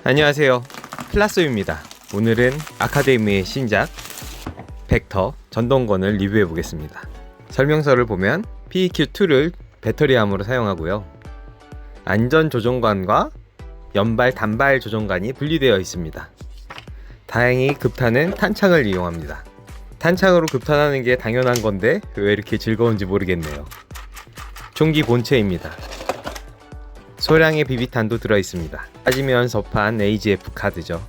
안녕하세요, 플라소입니다. 오늘은 아카데미의 신작 벡터 전동건을 리뷰해 보겠습니다. 설명서를 보면 PEQ2를 배터리함으로 사용하고요, 안전 조종관과 연발 단발 조종관이 분리되어 있습니다. 다행히 급탄은 탄창을 이용합니다. 탄창으로 급탄하는 게 당연한 건데 왜 이렇게 즐거운지 모르겠네요. 총기 본체입니다. 소량의 비비탄도 들어있습니다. 빠지면 섭한 AGF 카드죠.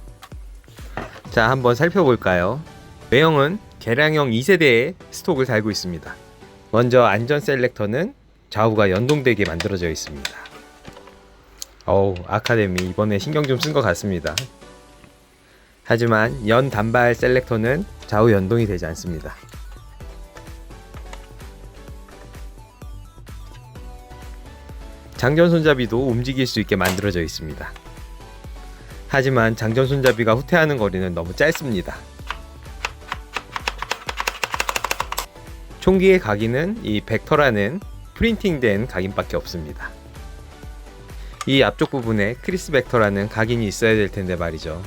자, 한번 살펴볼까요? 외형은 개량형 2세대의 스톡을 달고 있습니다. 먼저 안전 셀렉터는 좌우가 연동되게 만들어져 있습니다. 아카데미 이번에 신경 좀 쓴 것 같습니다. 하지만 연 단발 셀렉터는 좌우 연동이 되지 않습니다. 장전 손잡이도 움직일 수 있게 만들어져 있습니다. 하지만 장전 손잡이가 후퇴하는 거리는 너무 짧습니다. 총기의 각인은 이 벡터라는 프린팅된 각인밖에 없습니다. 이 앞쪽 부분에 크리스 벡터라는 각인이 있어야 될 텐데 말이죠.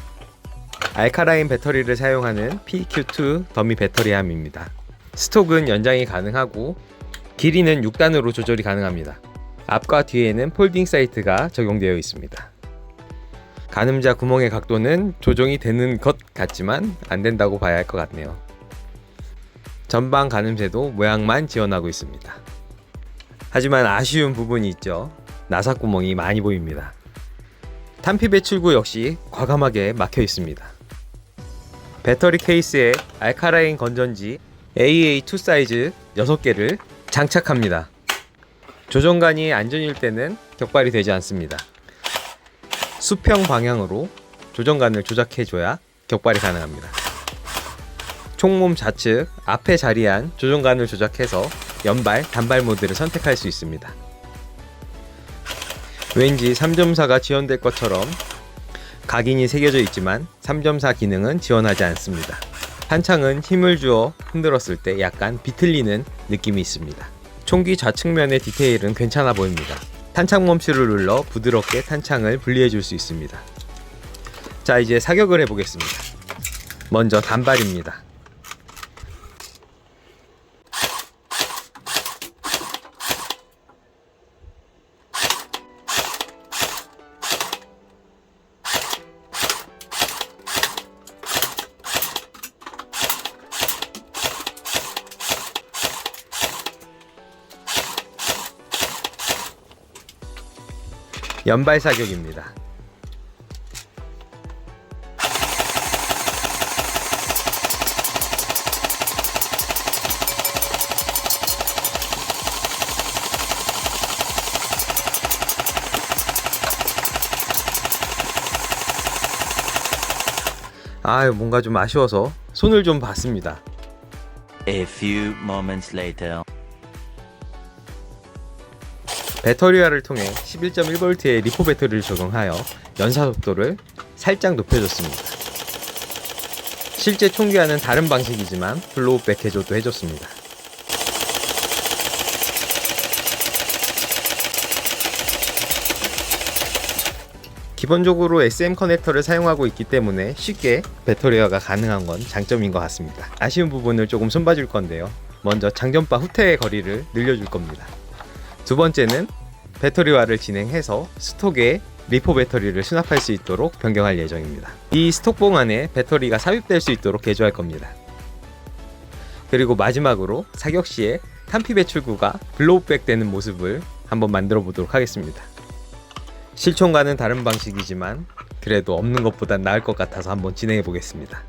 알카라인 배터리를 사용하는 PEQ2 더미 배터리함입니다. 스톡은 연장이 가능하고 길이는 6단으로 조절이 가능합니다. 앞과 뒤에는 폴딩 사이트가 적용되어 있습니다. 가늠자 구멍의 각도는 조정이 되는 것 같지만 안 된다고 봐야 할 것 같네요. 전방 가늠쇠도 모양만 지원하고 있습니다. 하지만 아쉬운 부분이 있죠. 나사 구멍이 많이 보입니다. 탄피 배출구 역시 과감하게 막혀 있습니다. 배터리 케이스에 알카라인 건전지 AA2 사이즈 6개를 장착합니다. 조종관이 안전일 때는 격발이 되지 않습니다. 수평 방향으로 조종관을 조작해줘야 격발이 가능합니다. 총몸 좌측 앞에 자리한 조종관을 조작해서 연발, 단발 모드를 선택할 수 있습니다. 왠지 3.4가 지원될 것처럼 각인이 새겨져 있지만 3.4 기능은 지원하지 않습니다. 탄창은 힘을 주어 흔들었을 때 약간 비틀리는 느낌이 있습니다. 총기 좌측면의 디테일은 괜찮아 보입니다. 탄창 멈추를 눌러 부드럽게 탄창을 분리해 줄 수 있습니다. 자, 이제 사격을 해보겠습니다. 먼저 단발입니다. 연발 사격입니다. 뭔가 좀 아쉬워서 손을 좀 봤습니다. A few moments later. 배터리화를 통해 11.1V의 리포 배터리를 적용하여 연사 속도를 살짝 높여줬습니다. 실제 총기와는 다른 방식이지만 블로우백 개조도 해줬습니다. 기본적으로 SM 커넥터를 사용하고 있기 때문에 쉽게 배터리화가 가능한 건 장점인 것 같습니다. 아쉬운 부분을 조금 손봐줄 건데요. 먼저 장전바 후퇴의 거리를 늘려줄 겁니다. 두 번째는 배터리화를 진행해서 스톡에 리포 배터리를 수납할 수 있도록 변경할 예정입니다. 이 스톡봉 안에 배터리가 삽입될 수 있도록 개조할 겁니다. 그리고 마지막으로 사격 시에 탄피 배출구가 블로우백 되는 모습을 한번 만들어 보도록 하겠습니다. 실총과는 다른 방식이지만 그래도 없는 것보단 나을 것 같아서 한번 진행해 보겠습니다.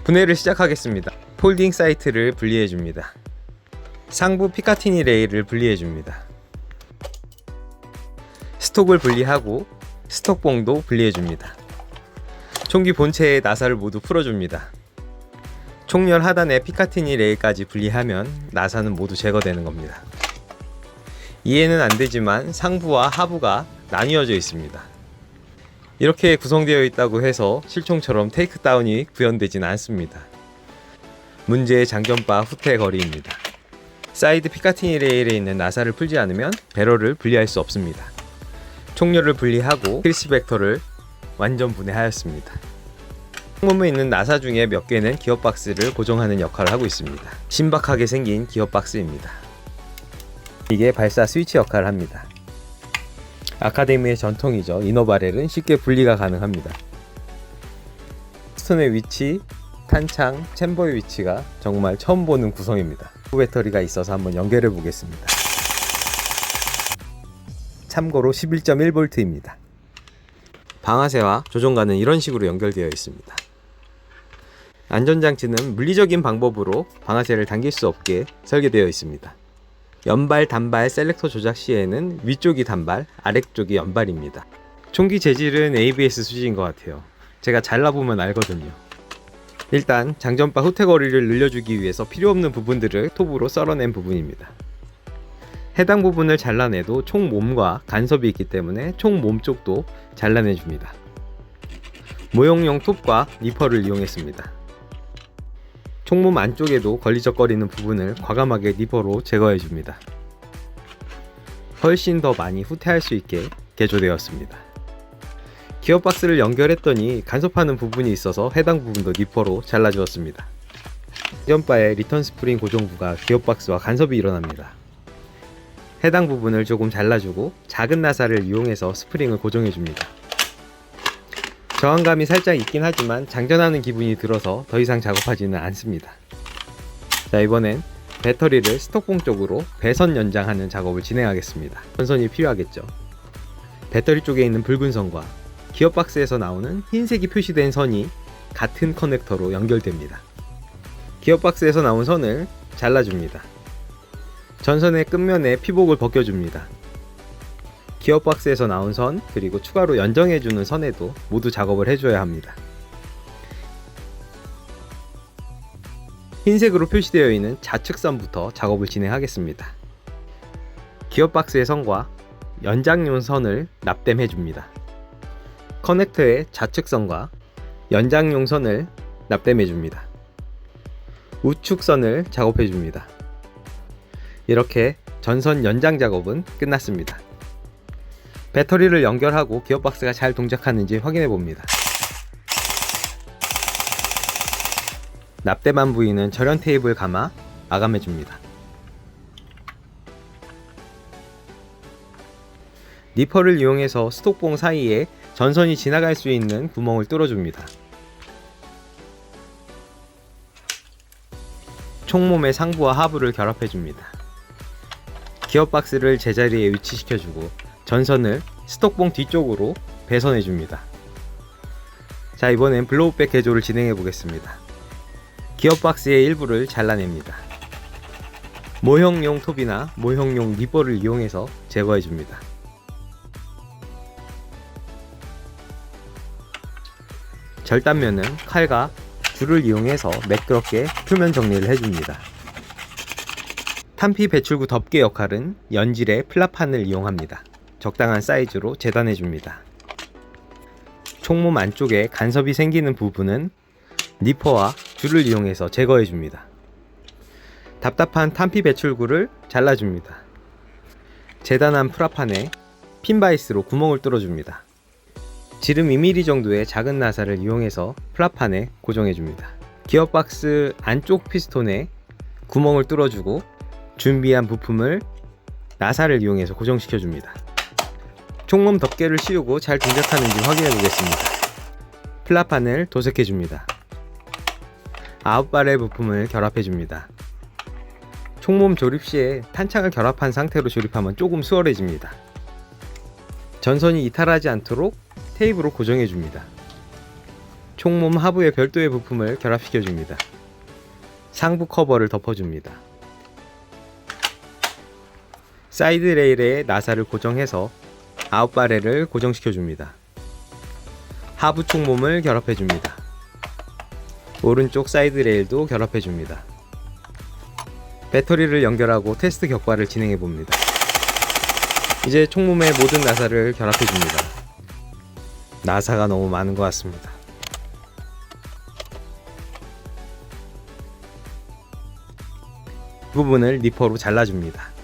분해를 시작하겠습니다. 폴딩 사이트를 분리해 줍니다. 상부 피카티니 레일을 분리해 줍니다. 스톡을 분리하고 스톡봉도 분리해 줍니다. 총기 본체의 나사를 모두 풀어줍니다. 총열 하단의 피카티니 레일까지 분리하면 나사는 모두 제거되는 겁니다. 이해는 안 되지만 상부와 하부가 나뉘어져 있습니다. 이렇게 구성되어 있다고 해서 실총처럼 테이크다운이 구현되지는 않습니다. 문제의 장전바 후퇴 거리입니다. 사이드 피카티니 레일에 있는 나사를 풀지 않으면 배럴을 분리할 수 없습니다. 총열을 분리하고 크리스 벡터를 완전 분해하였습니다. 총몸에 있는 나사 중에 몇 개는 기어박스를 고정하는 역할을 하고 있습니다. 신박하게 생긴 기어박스입니다. 이게 발사 스위치 역할을 합니다. 아카데미의 전통이죠. 이너바렐은 쉽게 분리가 가능합니다. 스톤의 위치, 탄창, 챔버의 위치가 정말 처음 보는 구성입니다. 배터리가 있어서 한번 연결해 보겠습니다. 참고로 11.1V입니다. 방아쇠와 조종관은 이런 식으로 연결되어 있습니다. 안전장치는 물리적인 방법으로 방아쇠를 당길 수 없게 설계되어 있습니다. 연발, 단발, 셀렉터 조작 시에는 위쪽이 단발, 아래쪽이 연발입니다. 총기 재질은 ABS 수지인 것 같아요. 제가 잘라보면 알거든요. 일단 장전바 후퇴거리를 늘려주기 위해서 필요없는 부분들을 톱으로 썰어낸 부분입니다. 해당 부분을 잘라내도 총 몸과 간섭이 있기 때문에 총 몸 쪽도 잘라내줍니다. 모형용 톱과 니퍼를 이용했습니다. 총몸 안쪽에도 걸리적거리는 부분을 과감하게 니퍼로 제거해줍니다. 훨씬 더 많이 후퇴할 수 있게 개조되었습니다. 기어박스를 연결했더니 간섭하는 부분이 있어서 해당 부분도 니퍼로 잘라주었습니다. 장전바의 리턴 스프링 고정부가 기어박스와 간섭이 일어납니다. 해당 부분을 조금 잘라주고 작은 나사를 이용해서 스프링을 고정해줍니다. 저항감이 살짝 있긴 하지만 장전하는 기분이 들어서 더 이상 작업하지는 않습니다. 자, 이번엔 배터리를 스톡봉 쪽으로 배선 연장하는 작업을 진행하겠습니다. 전선이 필요하겠죠. 배터리 쪽에 있는 붉은 선과 기어박스에서 나오는 흰색이 표시된 선이 같은 커넥터로 연결됩니다. 기어박스에서 나온 선을 잘라줍니다. 전선의 끝면에 피복을 벗겨줍니다. 기어박스에서 나온 선, 그리고 추가로 연정해주는 선에도 모두 작업을 해줘야 합니다. 흰색으로 표시되어 있는 좌측선부터 작업을 진행하겠습니다. 기어박스의 선과 연장용 선을 납땜해줍니다. 커넥터의 좌측선과 연장용 선을 납땜해줍니다. 우측선을 작업해줍니다. 이렇게 전선 연장 작업은 끝났습니다. 배터리를 연결하고 기어박스가 잘 동작하는지 확인해 봅니다. 납땜한 부위는 절연 테이프를 감아 마감해 줍니다. 니퍼를 이용해서 스톡봉 사이에 전선이 지나갈 수 있는 구멍을 뚫어줍니다. 총몸의 상부와 하부를 결합해줍니다. 기어박스를 제자리에 위치시켜주고 전선을 스톡봉 뒤쪽으로 배선해줍니다. 자, 이번엔 블로우백 개조를 진행해 보겠습니다. 기어박스의 일부를 잘라냅니다. 모형용 톱이나 모형용 니퍼를 이용해서 제거해줍니다. 절단면은 칼과 줄을 이용해서 매끄럽게 표면 정리를 해줍니다. 탄피 배출구 덮개 역할은 연질의 플라판을 이용합니다. 적당한 사이즈로 재단해줍니다. 총몸 안쪽에 간섭이 생기는 부분은 니퍼와 줄을 이용해서 제거해줍니다. 답답한 탄피 배출구를 잘라줍니다. 재단한 플라판에 핀바이스로 구멍을 뚫어줍니다. 지름 2mm 정도의 작은 나사를 이용해서 플라판에 고정해줍니다. 기어박스 안쪽 피스톤에 구멍을 뚫어주고 준비한 부품을 나사를 이용해서 고정시켜줍니다. 총몸 덮개를 씌우고 잘 동작하는지 확인해 보겠습니다. 플라판을 도색해줍니다. 아웃바렐 부품을 결합해줍니다. 총몸 조립 시에 탄창을 결합한 상태로 조립하면 조금 수월해집니다. 전선이 이탈하지 않도록 테이프로 고정해줍니다. 총몸 하부에 별도의 부품을 결합시켜줍니다. 상부 커버를 덮어줍니다. 사이드 레일에 나사를 고정해서 아웃바렐을 고정시켜줍니다. 하부 총몸을 결합해줍니다. 오른쪽 사이드 레일도 결합해줍니다. 배터리를 연결하고 테스트 격발을 진행해봅니다. 이제 총몸의 모든 나사를 결합해줍니다. 나사가 너무 많은 것 같습니다. 이 부분을 니퍼로 잘라줍니다.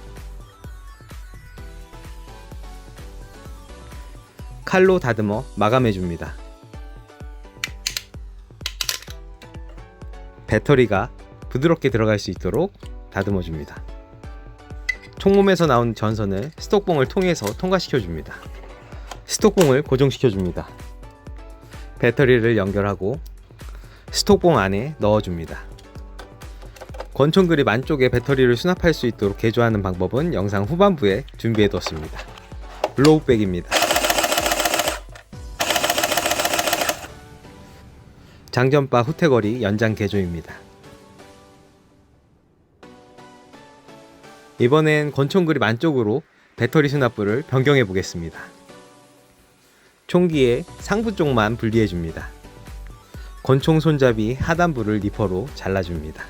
칼로 다듬어 마감해줍니다. 배터리가 부드럽게 들어갈 수 있도록 다듬어 줍니다. 총몸에서 나온 전선을 스톡봉을 통해서 통과시켜 줍니다. 스톡봉을 고정시켜 줍니다. 배터리를 연결하고 스톡봉 안에 넣어 줍니다. 권총 그립 안쪽에 배터리를 수납할 수 있도록 개조하는 방법은 영상 후반부에 준비해 뒀습니다. 블로우백입니다. 장전바 후퇴거리 연장 개조입니다. 이번엔 권총 그립 안쪽으로 배터리 수납부를 변경해 보겠습니다. 총기의 상부 쪽만 분리해 줍니다. 권총 손잡이 하단부를 리퍼로 잘라줍니다.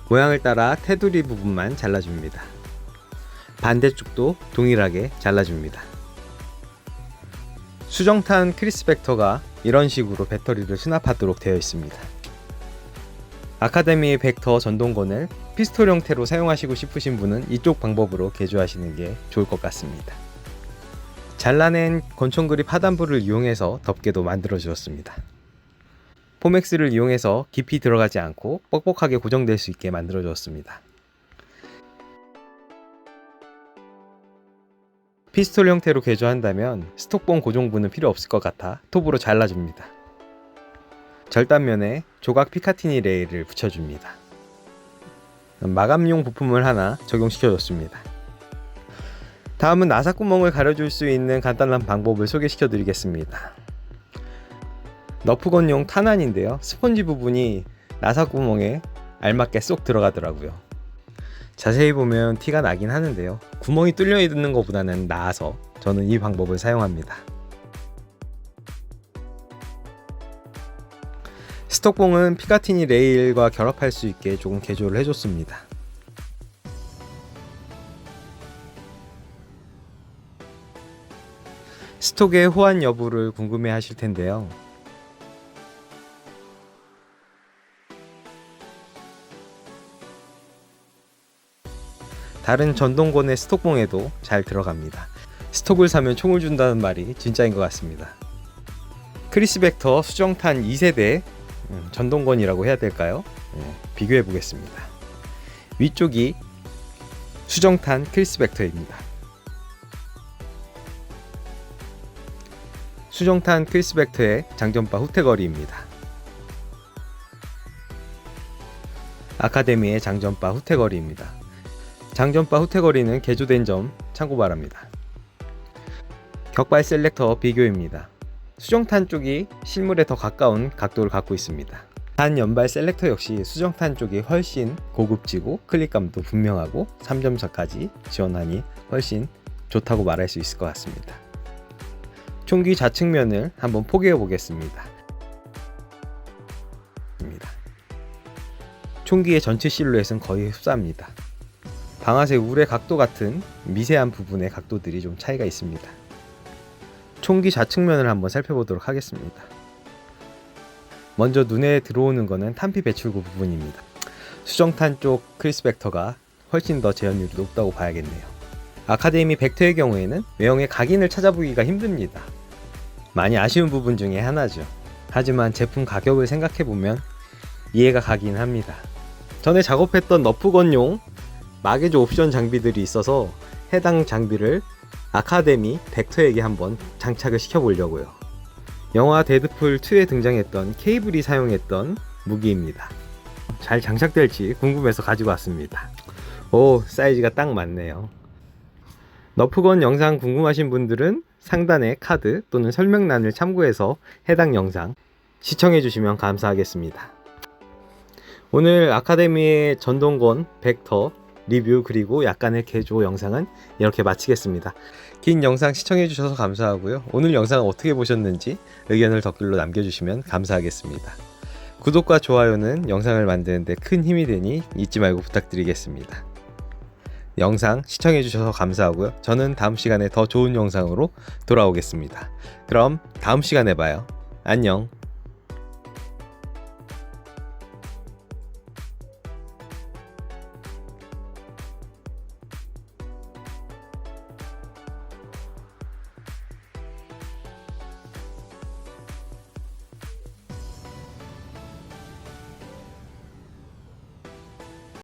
모양을 따라 테두리 부분만 잘라줍니다. 반대쪽도 동일하게 잘라줍니다. 수정탄 크리스벡터가 이런 식으로 배터리를 수납하도록 되어 있습니다. 아카데미 벡터 전동건을 피스톨 형태로 사용하시고 싶으신 분은 이쪽 방법으로 개조하시는 게 좋을 것 같습니다. 잘라낸 권총 그립 하단부를 이용해서 덮개도 만들어 주었습니다. 포맥스를 이용해서 깊이 들어가지 않고 뻑뻑하게 고정될 수 있게 만들어 주었습니다. 피스톨 형태로 개조한다면 스톡봉 고정부는 필요 없을 것 같아 톱으로 잘라줍니다. 절단면에 조각 피카티니 레일을 붙여줍니다. 마감용 부품을 하나 적용시켜줬습니다. 다음은 나사구멍을 가려줄 수 있는 간단한 방법을 소개시켜 드리겠습니다. 너프건용 탄환인데요, 스펀지 부분이 나사구멍에 알맞게 쏙 들어가더라고요. 자세히 보면 티가 나긴 하는데요, 구멍이 뚫려 있는 것보다는 나아서 저는 이 방법을 사용합니다. 스톡봉은 피카티니 레일과 결합할 수 있게 조금 개조를 해줬습니다. 스톡의 호환 여부를 궁금해 하실 텐데요, 다른 전동권의 스톡봉에도 잘 들어갑니다. 스톡을 사면 총을 준다는 말이 진짜인 것 같습니다. 크리스벡터 수정탄 2세대 전동권이라고 해야 될까요? 비교해 보겠습니다. 위쪽이 수정탄 크리스벡터입니다. 수정탄 크리스벡터의 장전바 후퇴거리입니다. 아카데미의 장전바 후퇴거리입니다. 장전바 후퇴거리는 개조된 점 참고 바랍니다. 격발 셀렉터 비교입니다. 수정탄 쪽이 실물에 더 가까운 각도를 갖고 있습니다. 단 연발 셀렉터 역시 수정탄 쪽이 훨씬 고급지고 클릭감도 분명하고 3점사까지 지원하니 훨씬 좋다고 말할 수 있을 것 같습니다. 총기 좌측면을 한번 포개해 보겠습니다. 총기의 전체 실루엣은 거의 흡사합니다. 방아쇠 울의 각도 같은 미세한 부분의 각도들이 좀 차이가 있습니다. 총기 좌측면을 한번 살펴보도록 하겠습니다. 먼저 눈에 들어오는 것은 탄피 배출구 부분입니다. 수정탄 쪽 크리스벡터가 훨씬 더 재현율이 높다고 봐야겠네요. 아카데미 벡터의 경우에는 외형의 각인을 찾아보기가 힘듭니다. 많이 아쉬운 부분 중에 하나죠. 하지만 제품 가격을 생각해보면 이해가 가긴 합니다. 전에 작업했던 너프건용 마개조 옵션 장비들이 있어서 해당 장비를 아카데미 벡터에게 한번 장착을 시켜보려고요. 영화 데드풀 2에 등장했던 케이블이 사용했던 무기입니다. 잘 장착될지 궁금해서 가지고 왔습니다. 오, 사이즈가 딱 맞네요. 너프건 영상 궁금하신 분들은 상단의 카드 또는 설명란을 참고해서 해당 영상 시청해 주시면 감사하겠습니다. 오늘 아카데미의 전동건 벡터 리뷰 그리고 약간의 개조 영상은 이렇게 마치겠습니다. 긴 영상 시청해 주셔서 감사하고요. 오늘 영상 어떻게 보셨는지 의견을 댓글로 남겨주시면 감사하겠습니다. 구독과 좋아요는 영상을 만드는데 큰 힘이 되니 잊지 말고 부탁드리겠습니다. 영상 시청해 주셔서 감사하고요. 저는 다음 시간에 더 좋은 영상으로 돌아오겠습니다. 그럼 다음 시간에 봐요. 안녕.